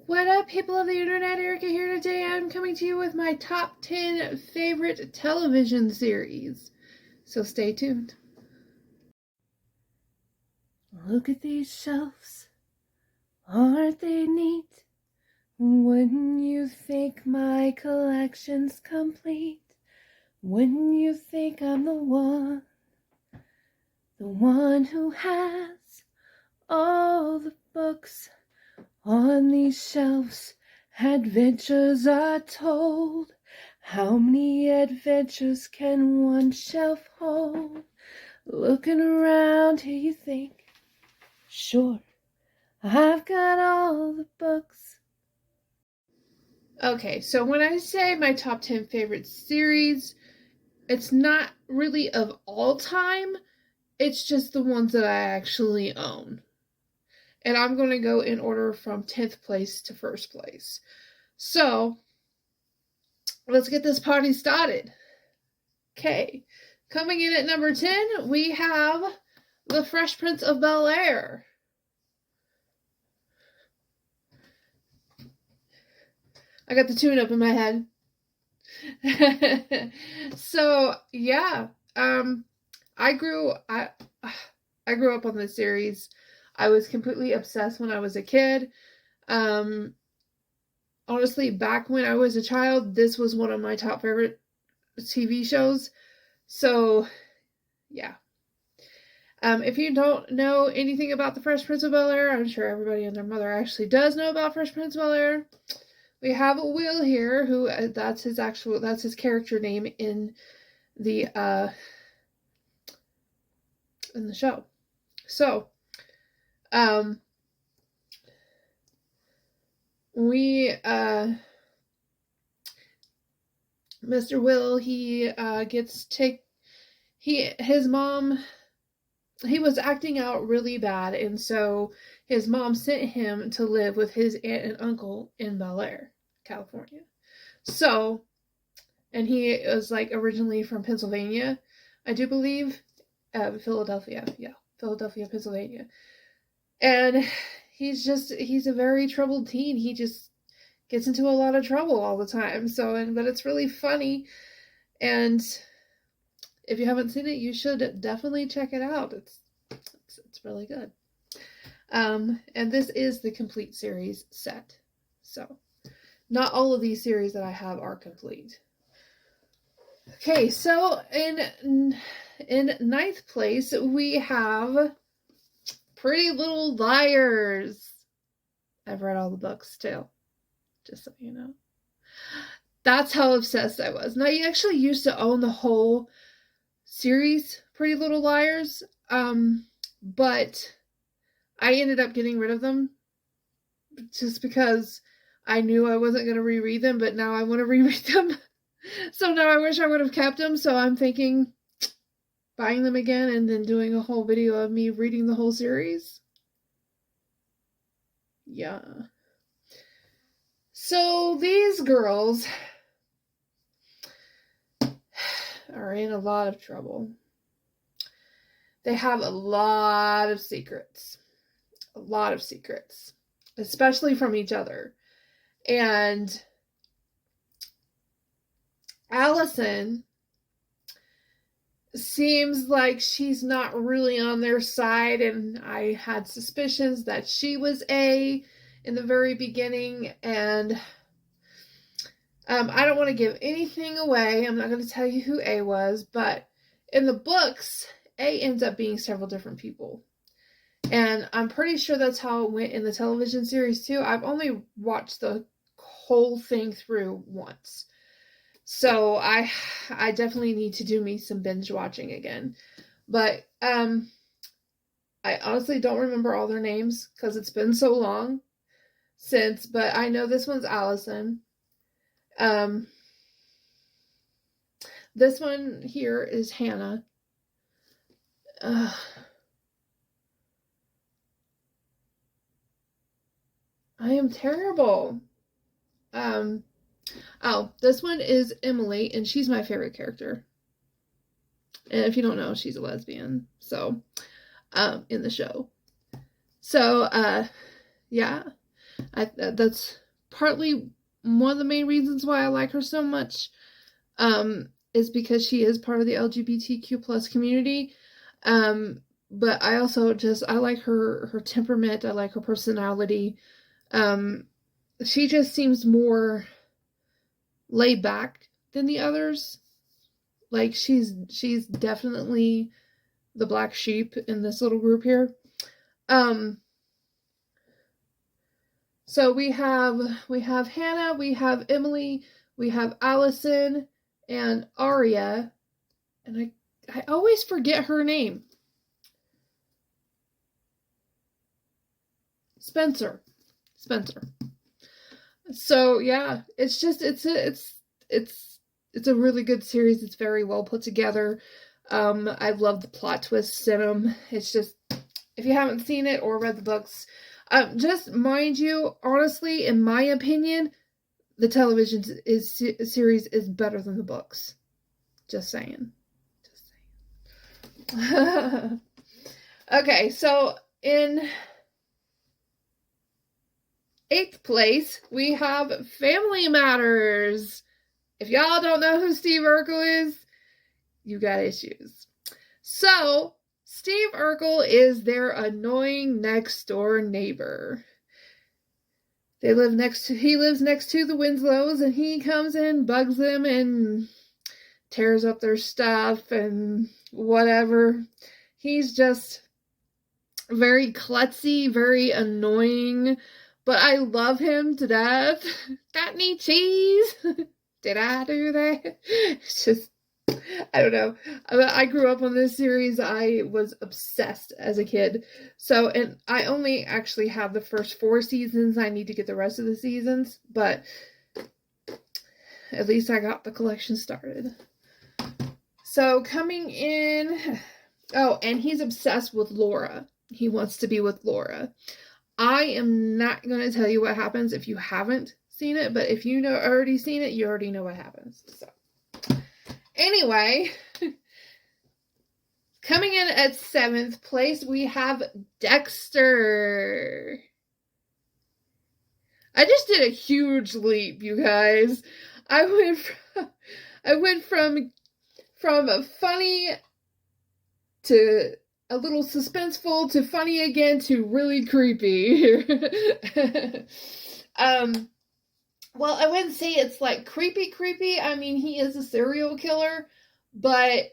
What up, people of the internet? Erica here today. I'm coming to you with my top 10 favorite television series. So stay tuned. Look at these shelves. Aren't they neat? Wouldn't you think my collection's complete? Wouldn't you think I'm the one who has all the books on these shelves? Adventures are told. How many adventures can one shelf hold? Looking around here you think, sure, I've got all the books. Okay, so when I say my top 10 favorite series, it's not really of all time. It's just the ones that I actually own. And I'm going to go in order from 10th place to 1st place. So, let's get this party started. Okay, coming in at number 10, we have The Fresh Prince of Bel-Air. I got the tune up in my head. So, yeah, I grew up on this series. I was completely obsessed when I was a kid. Honestly, back when I was a child, this was one of my top favorite TV shows. So, yeah. If you don't know anything about The Fresh Prince of Bel-Air, I'm sure everybody and their mother actually does know about Fresh Prince of Bel-Air. We have Will here, who that's his character name in the show. So, Mr. Will, his mom, he was acting out really bad, and so his mom sent him to live with his aunt and uncle in Bel-Air, California. So, and he was originally from Pennsylvania, I do believe, Philadelphia, Pennsylvania. And he's a very troubled teen. He just gets into a lot of trouble all the time. But it's really funny. And if you haven't seen it, you should definitely check it out. It's really good. And this is the complete series set. So, not all of these series that I have are complete. Okay, so in 9th place, we have Pretty Little Liars. I've read all the books too, just so you know. That's how obsessed I was. Now, I actually used to own the whole series, Pretty Little Liars, but I ended up getting rid of them just because I knew I wasn't going to reread them, but now I want to reread them. So now I wish I would have kept them, so I'm thinking buying them again and then doing a whole video of me reading the whole series. Yeah. So these girls are in a lot of trouble. They have a lot of secrets. Especially from each other. And Allison seems like she's not really on their side, and I had suspicions that she was A in the very beginning, and I don't want to give anything away. I'm not going to tell you who A was, but in the books, A ends up being several different people. And I'm pretty sure that's how it went in the television series too. I've only watched the whole thing through once. So I definitely need to do me some binge watching again. But I honestly don't remember all their names because it's been so long since, but I know this one's Allison. This one here is Hannah. I am terrible. This one is Emily, and she's my favorite character. And if you don't know, she's a lesbian. So, in the show. So, yeah. That's partly one of the main reasons why I like her so much, is because she is part of the LGBTQ plus community. But I also I like her temperament. I like her personality. She just seems more laid back than the others. Like she's definitely the black sheep in this little group here. So we have Hannah, we have Emily, we have Allison, and Aria, and I always forget her name. Spencer. So yeah, it's a really good series. It's very well put together. I love the plot twists in them. It's just, if you haven't seen it or read the books, just mind you, honestly, in my opinion, the television series is better than the books. Just saying. Okay, so in 8th place, we have Family Matters. If y'all don't know who Steve Urkel is, you got issues. So, Steve Urkel is their annoying next door neighbor. He lives next to the Winslows, and he comes in, bugs them, and tears up their stuff and whatever. He's just very klutzy, very annoying, but I love him to death. Got any cheese? Did I do that? It's just, I don't know. I grew up on this series. I was obsessed as a kid. So, and I only actually have the first 4 seasons. I need to get the rest of the seasons, but at least I got the collection started. So coming in, oh, and he's obsessed with Laura. He wants to be with Laura. I am not going to tell you what happens if you haven't seen it, but if you already seen it, you already know what happens. So, anyway, coming in at 7th place, we have Dexter. I just did a huge leap, you guys. I went from funny to a little suspenseful to funny again to really creepy. Well, I wouldn't say it's like creepy. I mean, he is a serial killer, but,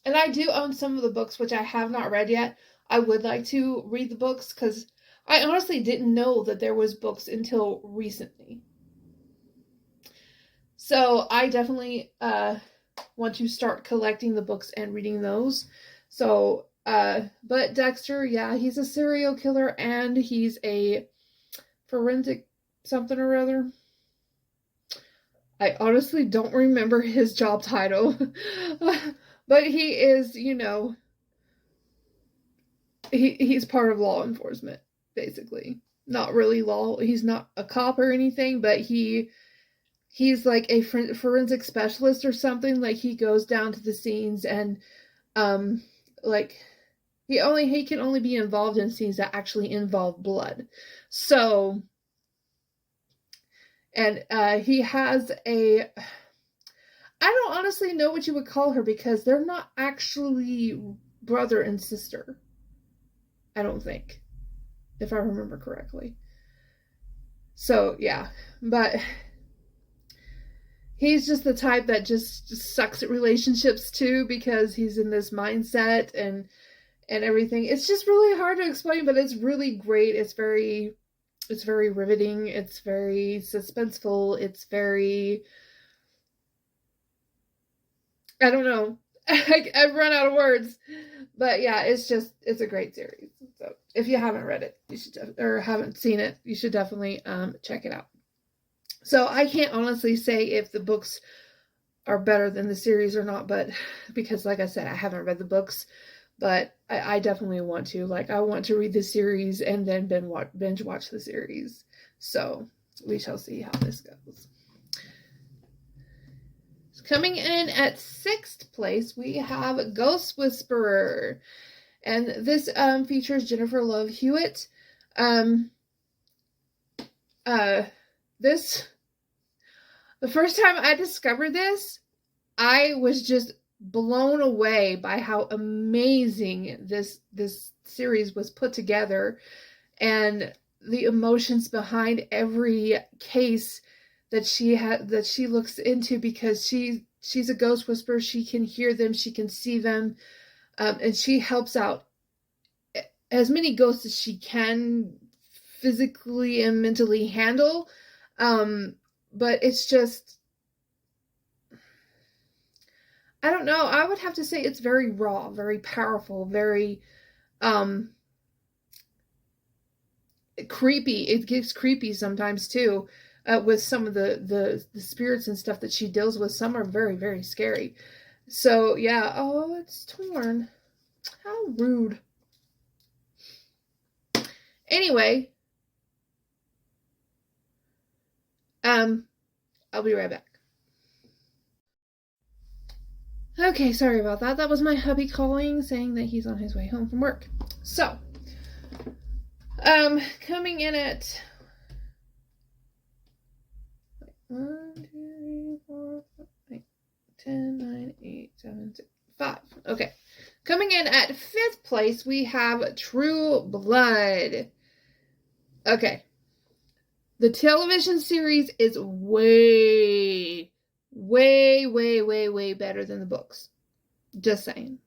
and I do own some of the books, which I have not read yet. I would like to read the books because I honestly didn't know that there was books until recently. So I definitely want to start collecting the books and reading those. So, but Dexter, yeah, he's a serial killer and he's a forensic something or other. I honestly don't remember his job title. But he is, you know, he's part of law enforcement, basically. Not really law. He's not a cop or anything, but he's like a forensic specialist or something. Like he goes down to the scenes and like he can only be involved in scenes that actually involve blood. So, and he has I don't honestly know what you would call her because they're not actually brother and sister. I don't think, if I remember correctly. So, yeah, but he's just the type that just sucks at relationships too because he's in this mindset and everything. It's just really hard to explain, but it's really great. It's very riveting. It's very suspenseful. It's very, I don't know. I've run out of words, but yeah, it's a great series. So if you haven't read it, you should, or haven't seen it, you should definitely check it out. So I can't honestly say if the books are better than the series or not, but because like I said, I haven't read the books, but I definitely want to. Like, I want to read the series and then binge watch the series. So we shall see how this goes. Coming in at 6th place, we have Ghost Whisperer. And this features Jennifer Love Hewitt. this, the first time I discovered this, I was just blown away by how amazing this series was put together, and the emotions behind every case that she looks into, because she's a ghost whisperer. She can hear them, she can see them, and she helps out as many ghosts as she can physically and mentally handle. But it's just, I don't know. I would have to say it's very raw, very powerful, very creepy. It gets creepy sometimes too, with some of the spirits and stuff that she deals with. Some are very, very scary. So yeah. Oh, it's torn. How rude. Anyway, I'll be right back. Okay, sorry about that. That was my hubby calling, saying that he's on his way home from work. So, coming in at 1, 2, 3, 4, 5, 10, 9, 8, 7, 6, 5. Okay. Coming in at 5th place, we have True Blood. Okay. The television series is way better than the books. Just saying.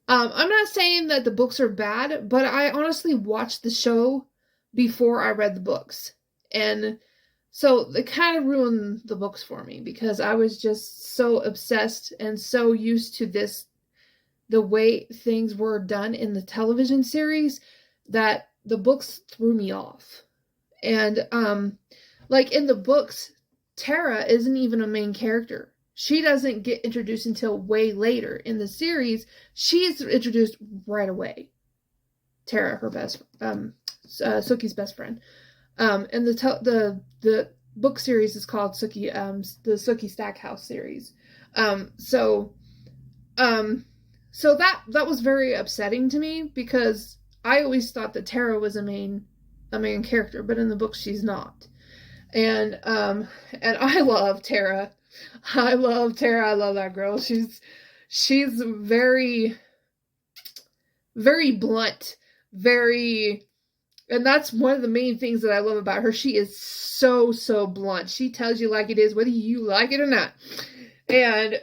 I'm not saying that the books are bad, but I honestly watched the show before I read the books. And so they kind of ruined the books for me, because I was just so obsessed and so used to the way things were done in the television series, that the books threw me off. And like in the books, Tara isn't even a main character. She doesn't get introduced until way later. In the series, she's introduced right away. Tara, her best, Sookie's best friend. And the book series is called Sookie, the Sookie Stackhouse series. So that was very upsetting to me, because I always thought that Tara was a main character, but in the book she's not. And I love Tara. I love Tara. I love that girl. She's very, very blunt, and that's one of the main things that I love about her. She is so blunt. She tells you like it is, whether you like it or not. And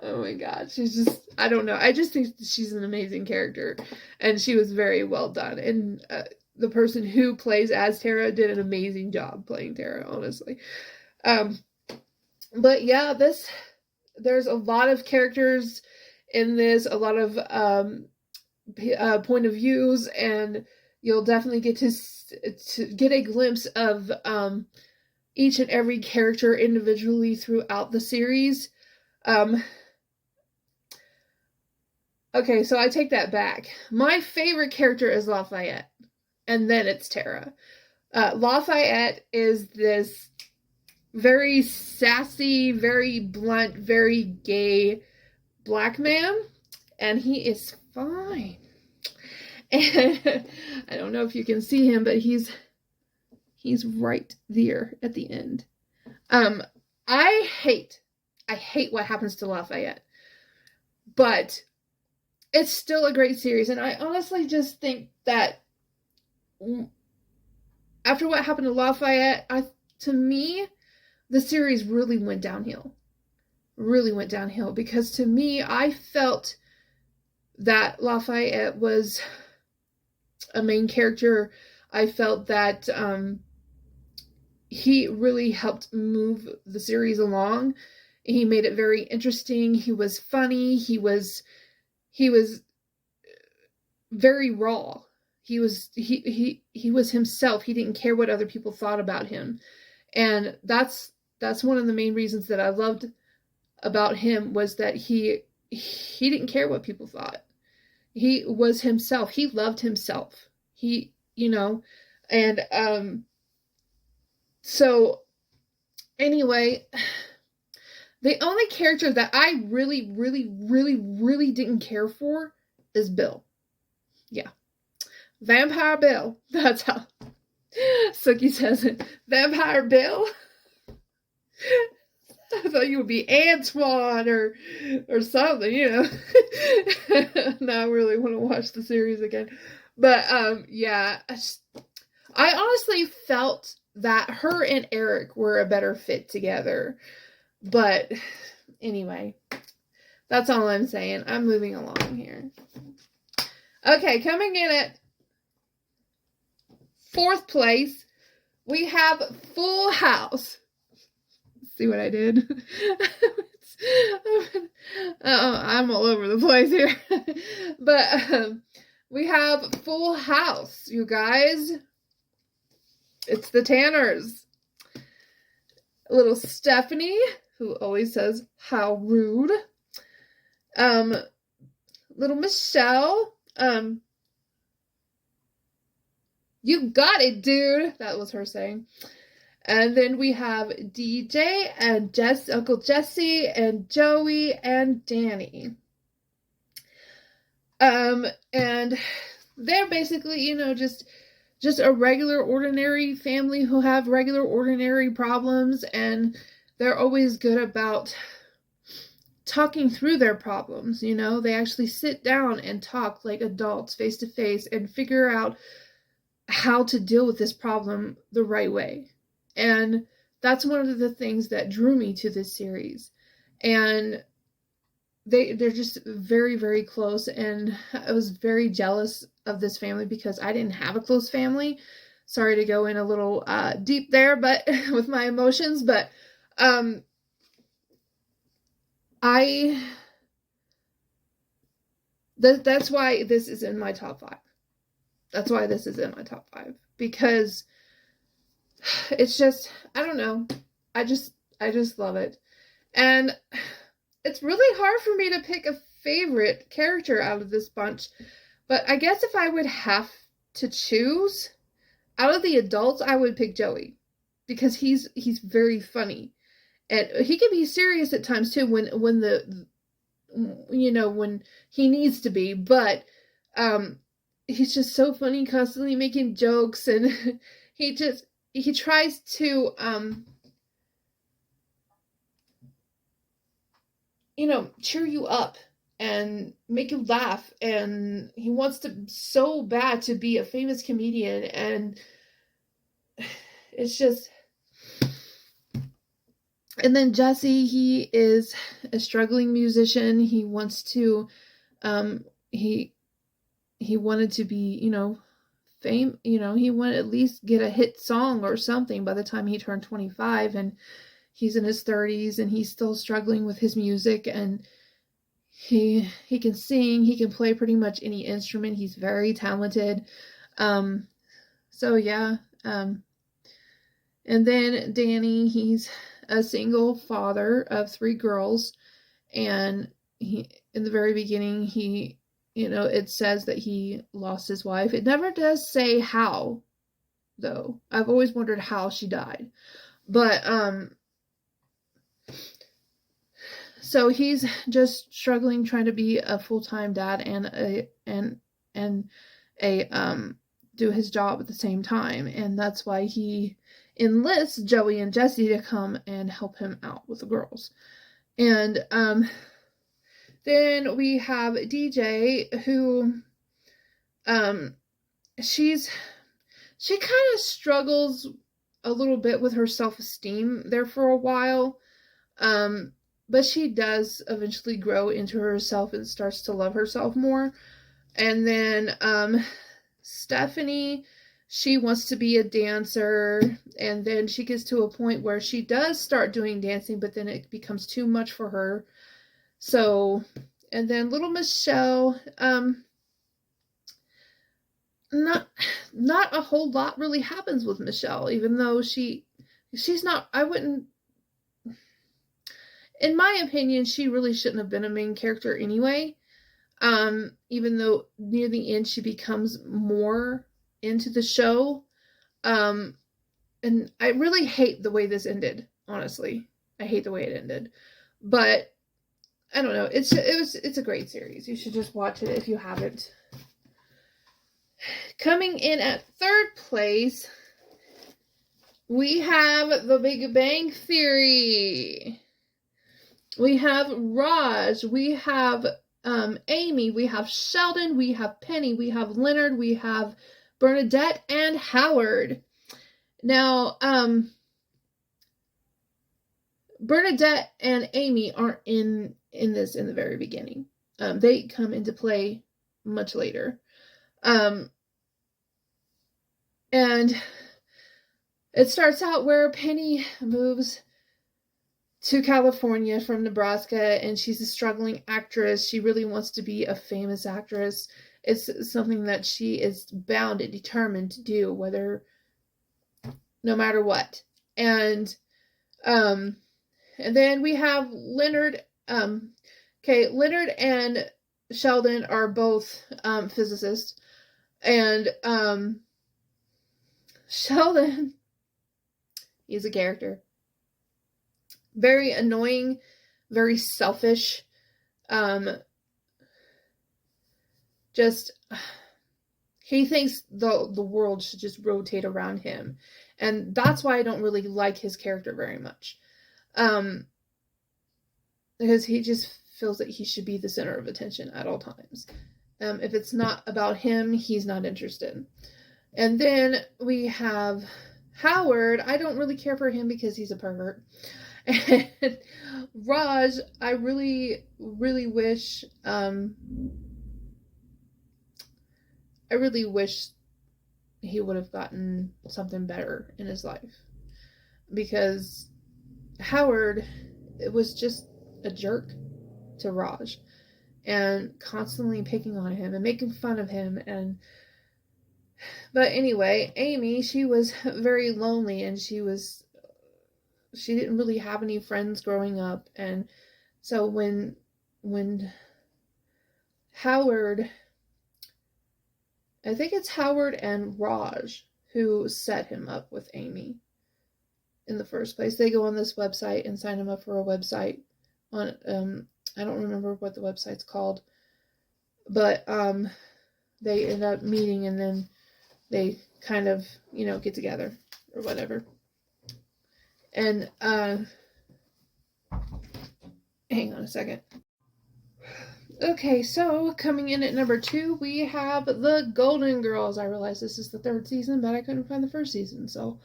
oh my God, she's just, I don't know. I just think she's an amazing character, and she was very well done. And the person who plays as Tara did an amazing job playing Tara, honestly. But yeah, there's a lot of characters in this, a lot of point of views, and you'll definitely get to get a glimpse of each and every character individually throughout the series. Okay, so I take that back. My favorite character is Lafayette, and then it's Tara. Lafayette is this very sassy, very blunt, very gay black man, and he is fine. And I don't know if you can see him, but he's right there at the end. I hate what happens to Lafayette, but it's still a great series, and I honestly just think that after what happened to Lafayette, to me, the series really went downhill. Because to me, I felt that Lafayette was a main character. I felt that he really helped move the series along. He made it very interesting. He was funny. He was very raw. He was himself. He didn't care what other people thought about him. And that's one of the main reasons that I loved about him, was that he didn't care what people thought. He was himself. He loved himself. So anyway, the only character that I really didn't care for is Bill. Yeah. Vampire Bill. That's Sookie says, Vampire Bill? I thought you would be Antoine or something, you know. Now I really want to watch the series again. But yeah, I honestly felt that her and Eric were a better fit together. But anyway, that's all I'm saying. I'm moving along here. Okay, coming in at 4th place, we have Full House. See what I did? I'm all over the place here. But we have Full House, you guys. It's the Tanners. Little Stephanie, who always says, how rude. Little Michelle, you got it, dude. That was her saying. And then we have DJ and Uncle Jesse and Joey and Danny. And they're basically, you know, just a regular ordinary family who have regular ordinary problems, and they're always good about talking through their problems, you know. They actually sit down and talk like adults face to face and figure out how to deal with this problem the right way. And that's one of the things that drew me to this series. And they're just very, very close. And I was very jealous of this family because I didn't have a close family. Sorry to go in a little deep there, but with my emotions. But that's why this is in my top 5. That's why this is in my top 5. Because it's just, I don't know. I just love it. And it's really hard for me to pick a favorite character out of this bunch. But I guess if I would have to choose, out of the adults, I would pick Joey. Because he's very funny. And he can be serious at times too when he needs to be. But he's just so funny, constantly making jokes, and he tries to, cheer you up and make you laugh. And he wants to so bad to be a famous comedian. And it's just, and then Jesse, he is a struggling musician. He wants to, he wanted to be, fame, he wanted to at least get a hit song or something by the time he turned 25, and he's in his 30s and he's still struggling with his music, and he can sing, he can play pretty much any instrument. He's very talented. So yeah. And then Danny, he's a single father of 3 girls, and he, in the very beginning, it says that he lost his wife. It never does say how, though. I've always wondered how she died. But, so he's just struggling trying to be a full-time dad and do his job at the same time. And that's why he enlists Joey and Jesse to come and help him out with the girls. And, then we have DJ, who, she kind of struggles a little bit with her self-esteem there for a while, but she does eventually grow into herself and starts to love herself more. And then, Stephanie, she wants to be a dancer, and then she gets to a point where she does start doing dancing, but then it becomes too much for her. So, and then little Michelle, not a whole lot really happens with Michelle, even though she's not, in my opinion, she really shouldn't have been a main character anyway. Even though near the end she becomes more into the show. And I really hate the way this ended, honestly. I hate the way it ended. But I don't know. It's a great series. You should just watch it if you haven't. Coming in at 3rd place, We have The Big Bang Theory. We have Raj. We have Amy. We have Sheldon. We have Penny. We have Leonard. We have Bernadette and Howard. Now, Bernadette and Amy aren't in this in the very beginning. They come into play much later. And it starts out where Penny moves to California from Nebraska, and she's a struggling actress. She really wants to be a famous actress. It's something that she is bound and determined to do, no matter what. And then we have Leonard. Leonard and Sheldon are both physicists, and Sheldon, he's a character. Very annoying, very selfish. He thinks the world should just rotate around him. And that's why I don't really like his character very much. Because he just feels that he should be the center of attention at all times. If it's not about him, he's not interested. And then we have Howard. I don't really care for him because he's a pervert. And Raj, I really, really wish, he would have gotten something better in his life. Because Howard, it was just a jerk to Raj. And constantly picking on him and making fun of him. But anyway, Amy, she was very lonely, and she didn't really have any friends growing up. And so when Howard, I think it's Howard and Raj who set him up with Amy in the first place. They go on this website and sign him up for a website on, I don't remember what the website's called, but they end up meeting, and then they kind of, get together or whatever. And hang on a second. Okay, so coming in at number 2, we have the Golden Girls. I realize this is the 3rd season, but I couldn't find the 1st season, so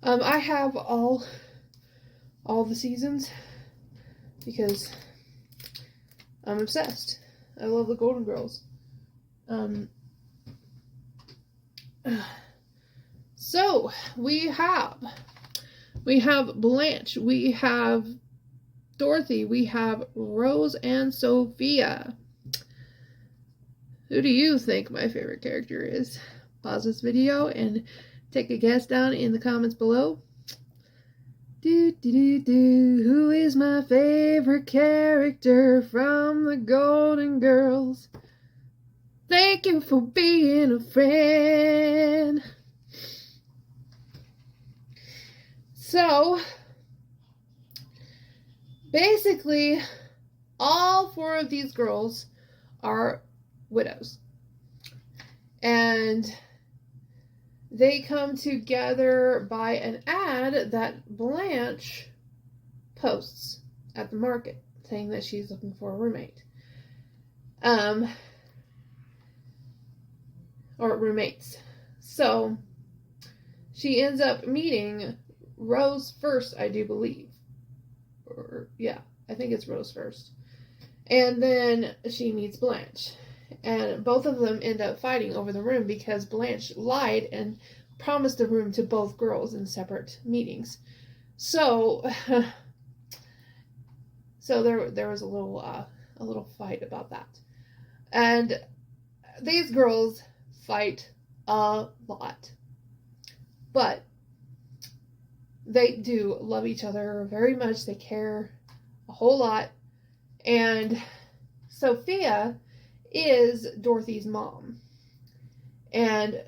I have all the seasons because I'm obsessed. I love the Golden Girls. So we have Blanche, we have Dorothy, we have Rose and Sophia. Who do you think my favorite character is? Pause this video and take a guess down in the comments below. Who is my favorite character from the Golden Girls? Thank you for being a friend. So, basically, all 4 of these girls are widows. And they come together by an ad that Blanche posts at the market, saying that she's looking for a roommate. Or roommates. So, she ends up meeting Rose first, I do believe. I think it's Rose first. And then she meets Blanche. And both of them end up fighting over the room because Blanche lied and promised the room to both girls in separate meetings. So there was a little fight about that. And these girls fight a lot. But they do love each other very much. They care a whole lot. And Sophia is Dorothy's mom. And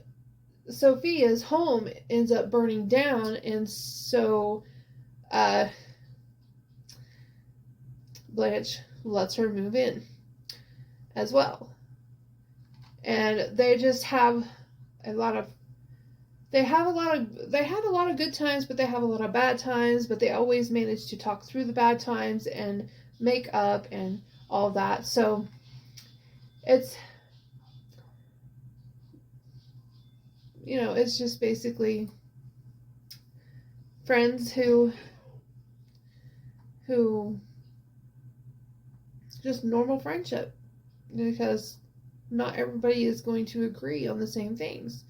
Sophia's home ends up burning down, and so Blanche lets her move in as well. And they just have a lot of they have a lot of good times, but they have a lot of bad times, but they always manage to talk through the bad times and make up and all that. So it's, you know, it's just basically friends who just normal friendship, because not everybody is going to agree on the same things.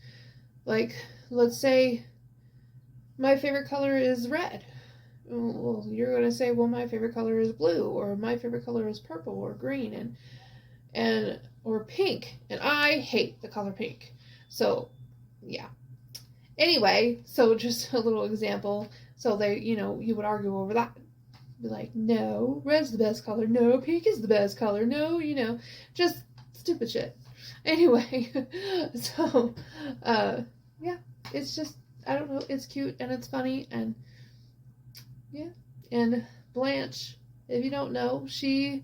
Like, let's say my favorite color is red. Well, you're going to say, well, my favorite color is blue, or my favorite color is purple or green and or pink, and I hate the color pink. So, yeah. Anyway, so just a little example. So they, you know, you would argue over that. Be like, no, red's the best color. No, pink is the best color. No, you know, just stupid shit. Anyway, so, yeah, it's just, I don't know, it's cute and it's funny, and yeah. And Blanche, if you don't know, she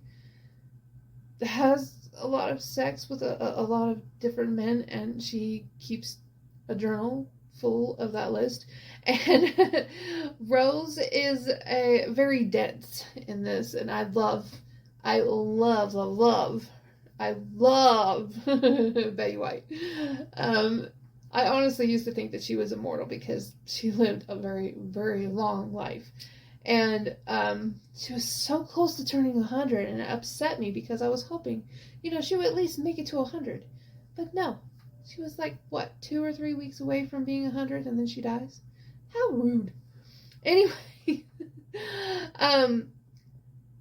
has a lot of sex with a lot of different men, and she keeps a journal full of that list. And Rose is a very dense in this, and I love Betty White. I honestly used to think that she was immortal because she lived a very, very long life. And she was so close to turning 100, and it upset me because I was hoping, you know, she would at least make it to 100. But no, she was like, what, 2 or 3 weeks away from being 100, and then she dies? How rude. Anyway,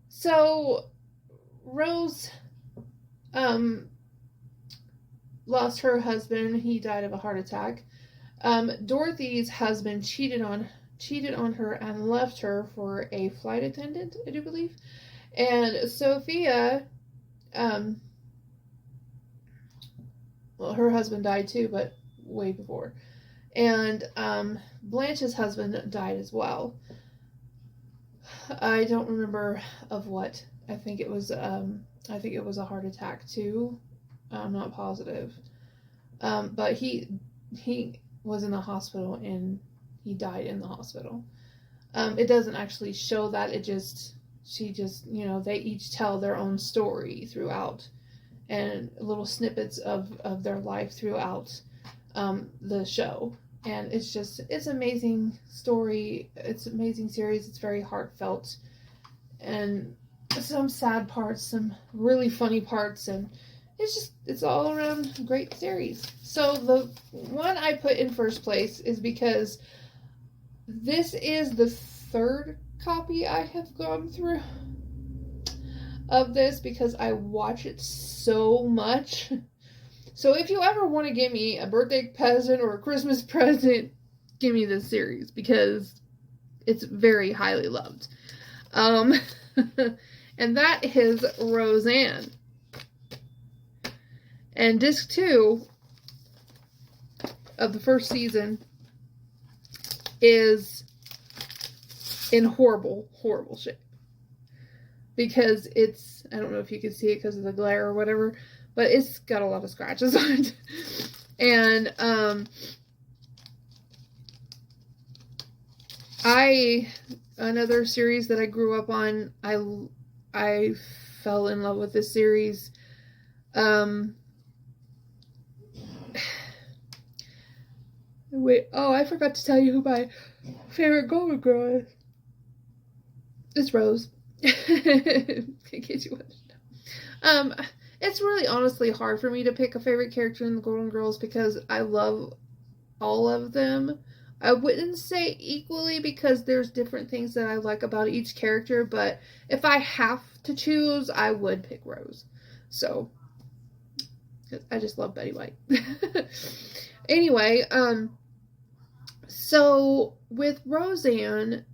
so Rose lost her husband. He died of a heart attack. Dorothy's husband cheated on her and left her for a flight attendant, I do believe. And Sophia, well, her husband died too, but way before. And Blanche's husband died as well. I don't remember of what. I think it was a heart attack too. I'm not positive. But he was in the hospital and he died in the hospital. It doesn't actually show that. She just, you know, they each tell their own story throughout, and little snippets of their life throughout the show. And it's amazing story. It's an amazing series. It's very heartfelt, and some sad parts, some really funny parts, and it's all around great series. So the one I put in first place is because this is the third copy I have gone through of this, because I watch it so much. So if you ever want to give me a birthday present or a Christmas present, give me this series, because it's very highly loved. And that is Roseanne. And disc 2 of the first season is in horrible, horrible shape. Because it's, I don't know if you can see it because of the glare or whatever, but it's got a lot of scratches on it. And another series that I grew up on, I fell in love with this series. Wait, I forgot to tell you who my favorite Golden Girl is. It's Rose. In case you wanted to know. It's really honestly hard for me to pick a favorite character in the Golden Girls because I love all of them. I wouldn't say equally because there's different things that I like about each character, but if I have to choose, I would pick Rose. So, I just love Betty White. Anyway, so with Roseanne,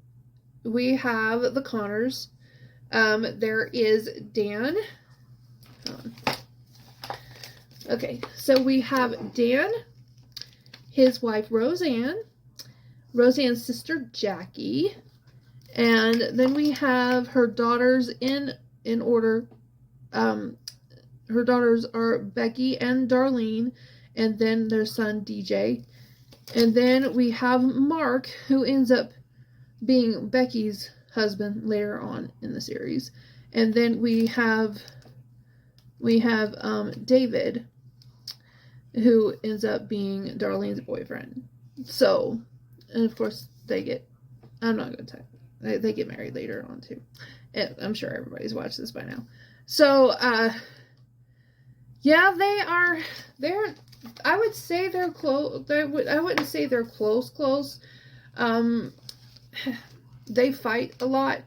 we have the Connors. There is Dan. Okay, so we have Dan, his wife Roseanne, Roseanne's sister Jackie, and then we have her daughters in order. Her daughters are Becky and Darlene, and then their son DJ. And then we have Mark, who ends up being Becky's husband later on in the series. And then we have David, who ends up being Darlene's boyfriend. So, and of course I'm not going to tell you, they get married later on too. And I'm sure everybody's watched this by now. So, yeah, I would say they're close. I wouldn't say they're close. They fight a lot.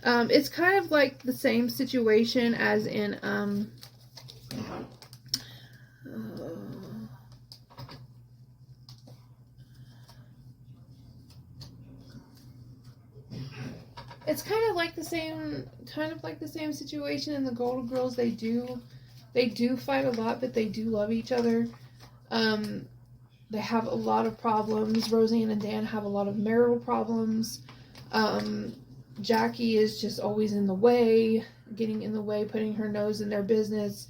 It's kind of like the same situation as in, it's kind of like the same situation in the Golden Girls. They do fight a lot, but they do love each other. They have a lot of problems. Roseanne and Dan have a lot of marital problems. Jackie is just always in the way, getting in the way, putting her nose in their business,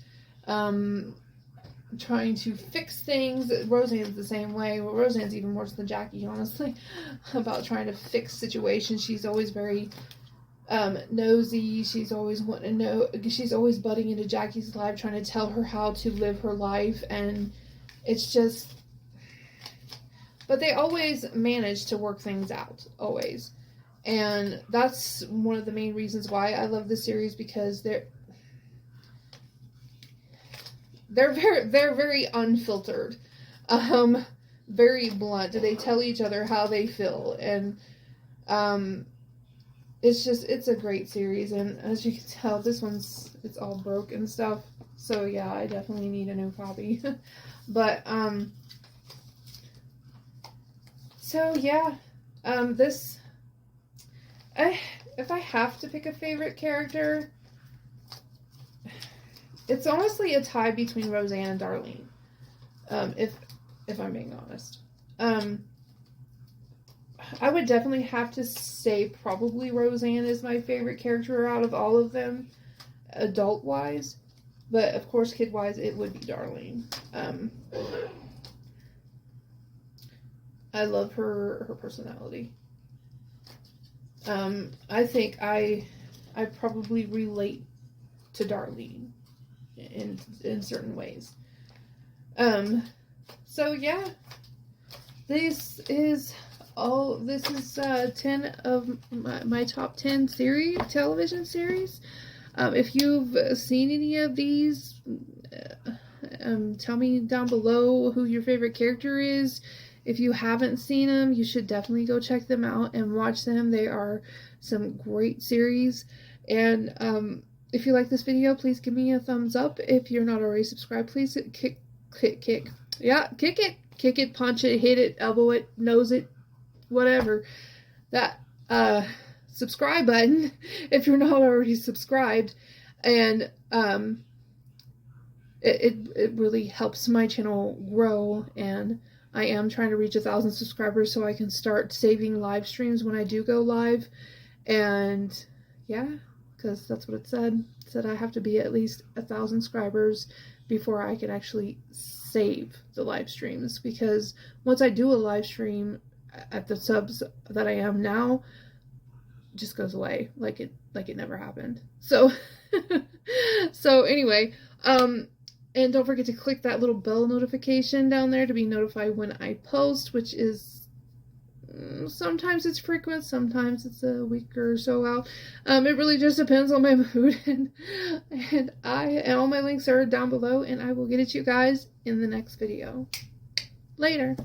trying to fix things. Roseanne's the same way. Well, Roseanne's even worse than Jackie, honestly, about trying to fix situations. She's always very nosy. She's always wanting to know. She's always butting into Jackie's life, trying to tell her how to live her life, and it's just. But they always manage to work things out, always. And that's one of the main reasons why I love this series, because they're very unfiltered, very blunt. They tell each other how they feel, and it's a great series. And as you can tell, this it's all broke and stuff. So yeah, I definitely need a new copy. But so yeah, if I have to pick a favorite character, it's honestly a tie between Roseanne and Darlene. If I'm being honest, I would definitely have to say probably Roseanne is my favorite character out of all of them, adult-wise. But of course, kid-wise, it would be Darlene. I love her personality. I think I probably relate to Darlene in certain ways. So yeah, this is 10 of my top 10 television series. If you've seen any of these, tell me down below who your favorite character is. If you haven't seen them, you should definitely go check them out and watch them. They are some great series. And if you like this video, please give me a thumbs up. If you're not already subscribed, please kick it, punch it, hit it, elbow it, nose it, whatever. That subscribe button if you're not already subscribed. And it really helps my channel grow, and I am trying to reach 1,000 subscribers so I can start saving live streams when I do go live. And yeah, because that's what it said. It said I have to be at least 1,000 subscribers before I can actually save the live streams, because once I do a live stream at the subs that I am now, it just goes away like it never happened. So so anyway, and don't forget to click that little bell notification down there to be notified when I post, which is sometimes it's frequent, sometimes it's a week or so out. It really just depends on my mood. And all my links are down below, and I will get at you guys in the next video. Later.